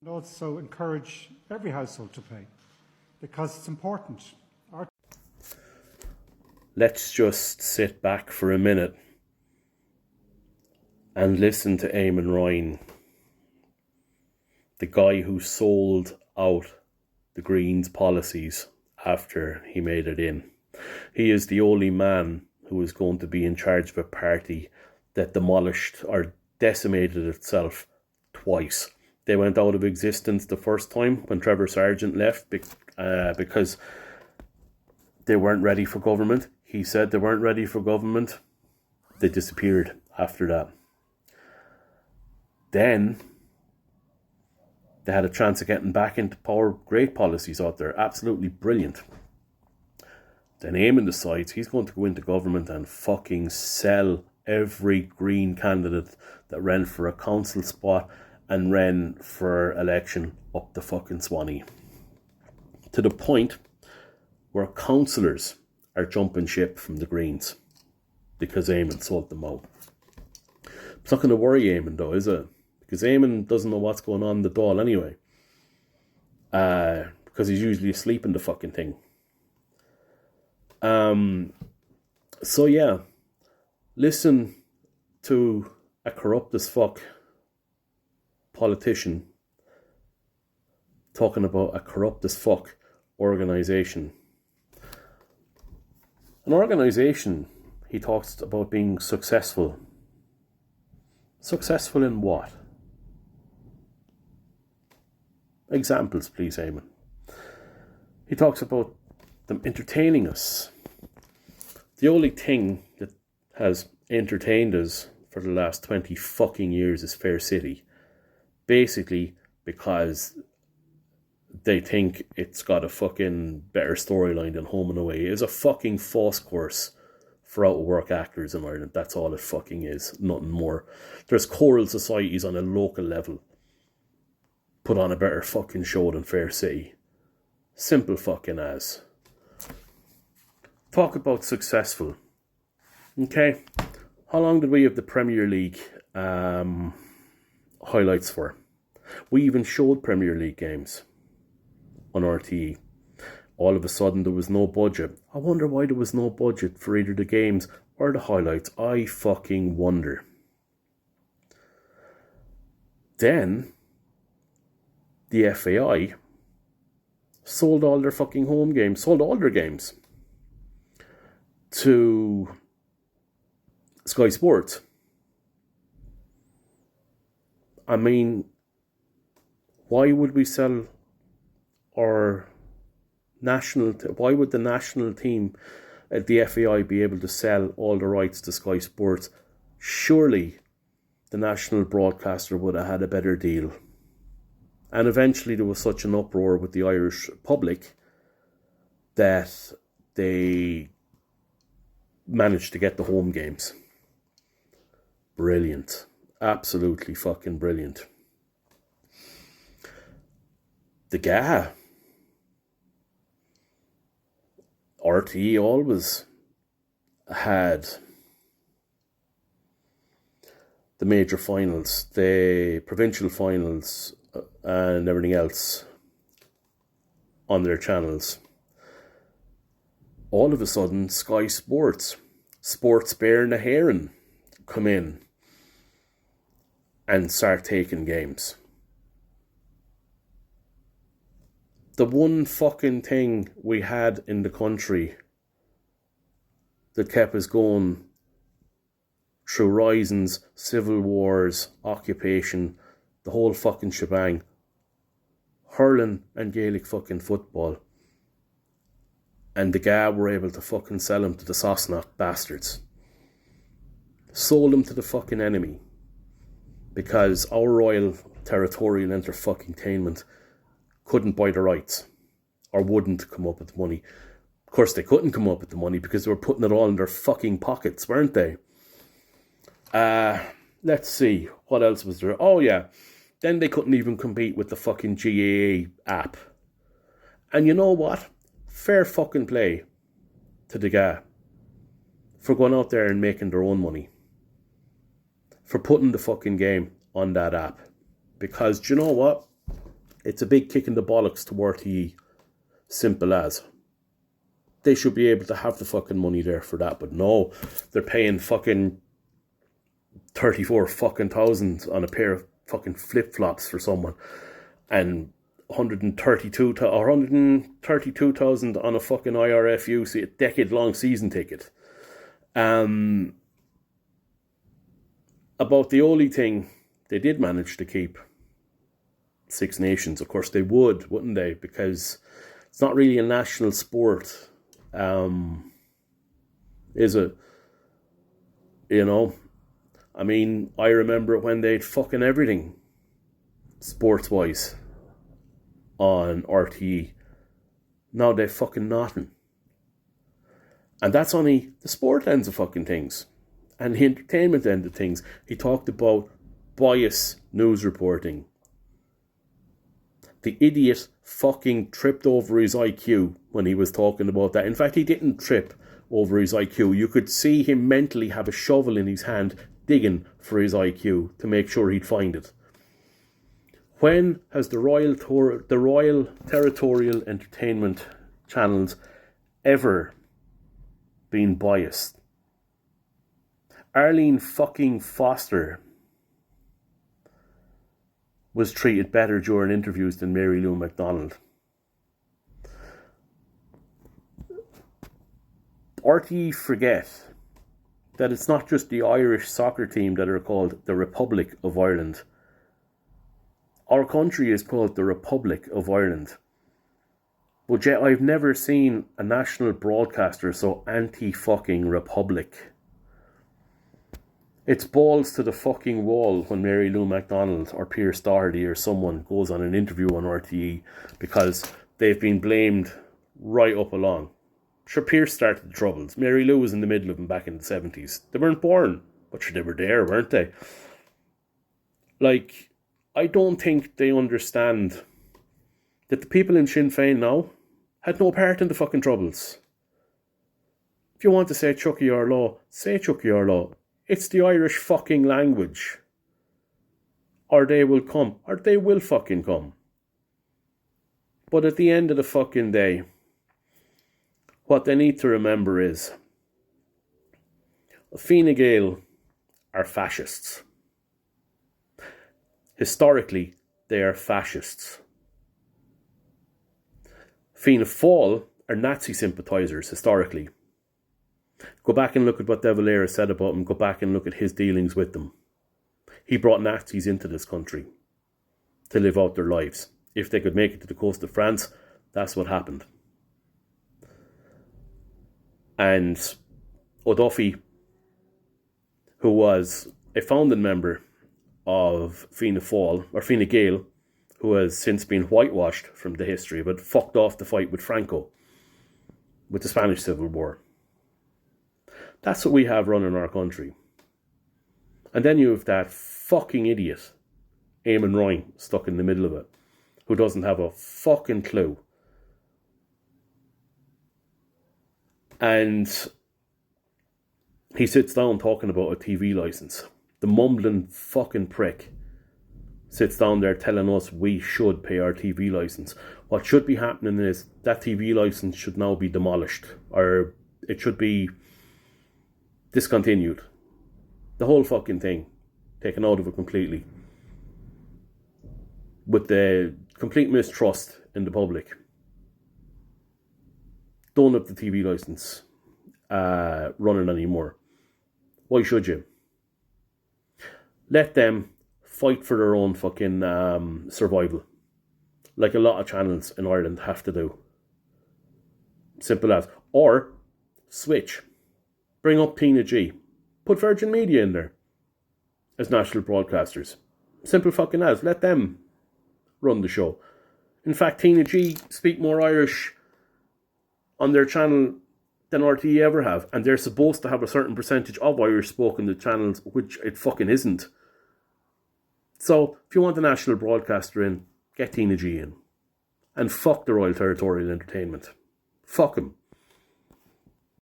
and also encourage every household to pay because it's important. Let's just sit back for a minute and listen to Eamon Ryan, the guy who sold out the Greens policies after he made it in. He is the only man who is going to be in charge of a party that demolished or decimated itself twice. They went out of existence the first time when Trevor Sargent left because they weren't ready for government. He said they weren't ready for government. They disappeared after that. Then they had a chance of getting back into power. Great policies out there. Absolutely brilliant. Then Eamon decides he's going to go into government and fucking sell every Green candidate that ran for a council spot and ran for election up the fucking Swanee. To the point where councillors are jumping ship from the Greens because Eamon sold them out. It's not going to worry Eamon though, is it? Because Eamon doesn't know what's going on in the Dáil anyway. Because he's usually asleep in the fucking thing. So yeah, listen to a corrupt as fuck politician talking about a corrupt as fuck organisation. An organisation, he talks about being successful. Successful in what? Examples, please, Eamon. He talks about them entertaining us. The only thing that has entertained us for the last 20 fucking years is Fair City. Basically because they think it's got a fucking better storyline than Home and Away. It's a fucking false course for out-of-work actors in Ireland. That's all it fucking is. Nothing more. There's choral societies on a local level put on a better fucking show than Fair City. Simple fucking as. Talk about successful. Okay. How long did we have the Premier League highlights for? We even showed Premier League games on RTE. All of a sudden there was no budget. I wonder why there was no budget for either the games or the highlights. I fucking wonder. Then the FAI sold all their fucking home games, sold all their games to Sky Sports. I mean, why would we sell our national... why would the national team at the FAI be able to sell all the rights to Sky Sports? Surely the national broadcaster would have had a better deal. And eventually there was such an uproar with the Irish public that they managed to get the home games. Brilliant. Absolutely fucking brilliant. The GA. RTE always had the major finals, the provincial finals, and everything else on their channels. All of a sudden, Sky Sports, Sports Bear na Héireann come in and start taking games. The one fucking thing we had in the country that kept us going through risings, civil wars, occupation, the whole fucking shebang, hurling and Gaelic fucking football. And the GA were able to fucking sell them to the Sosnach bastards. Sold them to the fucking enemy. Because our Royal Territorial Entertainment couldn't buy the rights. Or wouldn't come up with the money. Of course they couldn't come up with the money because they were putting it all in their fucking pockets, weren't they? Let's see. What else was there? Oh yeah. Then they couldn't even compete with the fucking GAA app. And you know what? Fair fucking play to the GA for going out there and making their own money. For putting the fucking game on that app. Because do you know what? It's a big kick in the bollocks to RTE. Simple as. They should be able to have the fucking money there for that, but no, they're paying fucking 34 fucking thousand on a pair of fucking flip-flops for someone, and 132,000 on a fucking IRFU, a decade-long season ticket. About the only thing they did manage to keep, Six Nations. Of course they would, wouldn't they? Because it's not really a national sport, is it? You know? I mean, I remember when they'd fucking everything, sports-wise, on RTE. Now they've fucking nothing. And that's only the sport ends of fucking things. And the entertainment end of things. He talked about bias news reporting. The idiot fucking tripped over his IQ when he was talking about that. In fact, he didn't trip over his IQ. You could see him mentally have a shovel in his hand digging for his IQ to make sure he'd find it. When has the Royal Territorial Entertainment channels ever been biased? Arlene fucking Foster was treated better during interviews than Mary Lou McDonald. RTE forget that it's not just the Irish soccer team that are called the Republic of Ireland. Our country is called the Republic of Ireland. But yet I've never seen a national broadcaster so anti-fucking Republic. It's balls to the fucking wall when Mary Lou McDonald or Pierce Doherty or someone goes on an interview on RTE because they've been blamed right up along. Sure, Pierce started the troubles. Mary Lou was in the middle of them back in the 70s. They weren't born, but sure, they were there, weren't they? Like, I don't think they understand that the people in Sinn Féin now had no part in the fucking troubles. If you want to say Chucky or law, say Chucky or law. It's the Irish fucking language. Or they will come. Or they will fucking come. But at the end of the fucking day, what they need to remember is Fine Gael are fascists. Historically, they are fascists. Fianna Fáil are Nazi sympathisers, historically. Go back and look at what De Valera said about him. Go back and look at his dealings with them. He brought Nazis into this country to live out their lives. If they could make it to the coast of France, that's what happened. And O'Duffy, who was a founding member of Fianna Fáil, or Fine Gael, who has since been whitewashed from the history, but fucked off the fight with Franco, with the Spanish Civil War. That's what we have running our country. And then you have that fucking idiot, Eamon Ryan, stuck in the middle of it, who doesn't have a fucking clue. And he sits down talking about a TV licence. The mumbling fucking prick sits down there telling us we should pay our TV licence. What should be happening is that TV licence should now be demolished, or it should be discontinued. The whole fucking thing taken out of it completely, with the complete mistrust in the public. Don't have the TV licence running anymore. Why should you? Let them fight for their own fucking survival, like a lot of channels in Ireland have to do. Simple as. Or switch. Bring up Tina G. Put Virgin Media in there as national broadcasters. Simple fucking as. Let them run the show. In fact, Tina G speak more Irish on their channel than RTE ever have. And they're supposed to have a certain percentage of Irish spoken in the channels, which it fucking isn't. So, if you want a national broadcaster in, get Tina G in. And fuck the Royal Territorial Entertainment. Fuck him.